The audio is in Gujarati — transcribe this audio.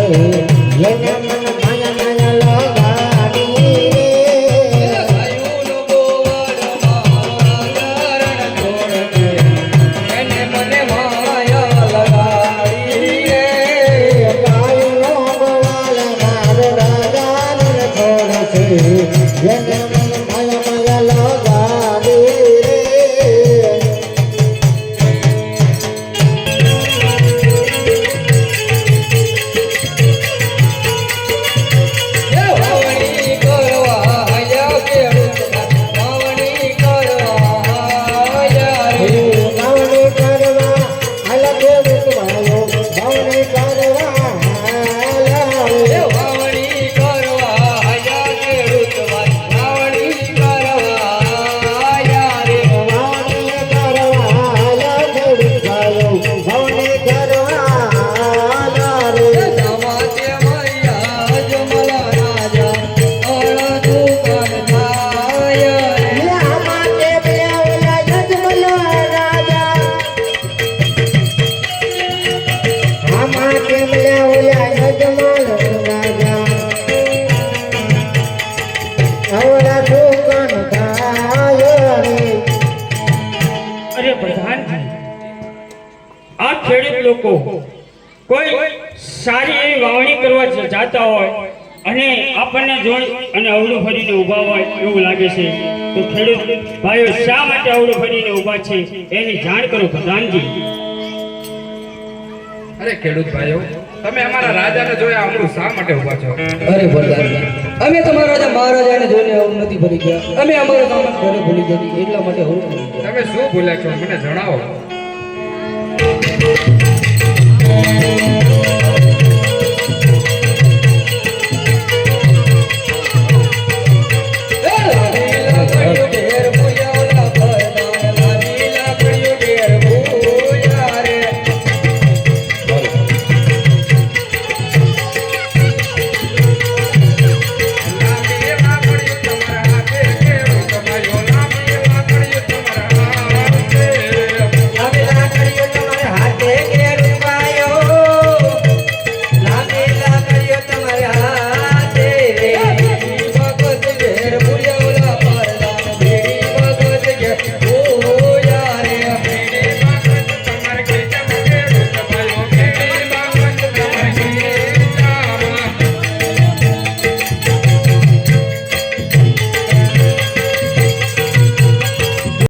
એને મન માયા માયા લગાડી રે ગાયું ગોવડ મારા રણ છોડ છે એને મને માયા લગાડી રે ગાયું ગોવાળ માર રાજા રણ છોડ છે એને મન માયા માયા લગાડી રે વાવણી કરવા આયા ખેડૂત વાવણી કરવા આયા રે વાવણી કરવા હાલ ખેડૂત ભાઈઓ વાવણી કરવા હાલ રે વાવણી કરવા આયા ખેડૂત વાવણી કરવા આયા રે વાવણી કરવા હાલ ખેડૂત ભાઈઓ વાવણી કરવા હાલ રે સમાતે મૈયા જમલા રાજા અળદુ કન થાય રે આમાં તે બેવલા યજમલો રાજા આમાં તે બેવલા યજમલો રાજા આવડા સુકન થાય રે અરે પ્રધાનજી આ ખેડૂત લોકો કોઈ સારી એવી વાવણી કરવા જાતા હોય અને આપણને જોઈ અને અવળું ફરીને ઊભા હોય એવું લાગે છે તો ખેડૂત ભાઈઓ શા માટે અવળું ફરીને ઊભા છે એની જાણ કરો પ્રધાનજી. અરે ખેડૂત ભાઈઓ, તમે અમારા રાજાને જોયા અમરું શા માટે ઊભા છો? અરે પ્રધાનજી અમે તમારા રાજા મહારાજાને જોઈને આવું નથી ભરી ગયા. અમે અમારા સામાન ઘરે ભૂલી ગયા એટલા માટે આવું ભૂલી ગયા. તમે શું ભૂલ્યા છો મને જણાવો.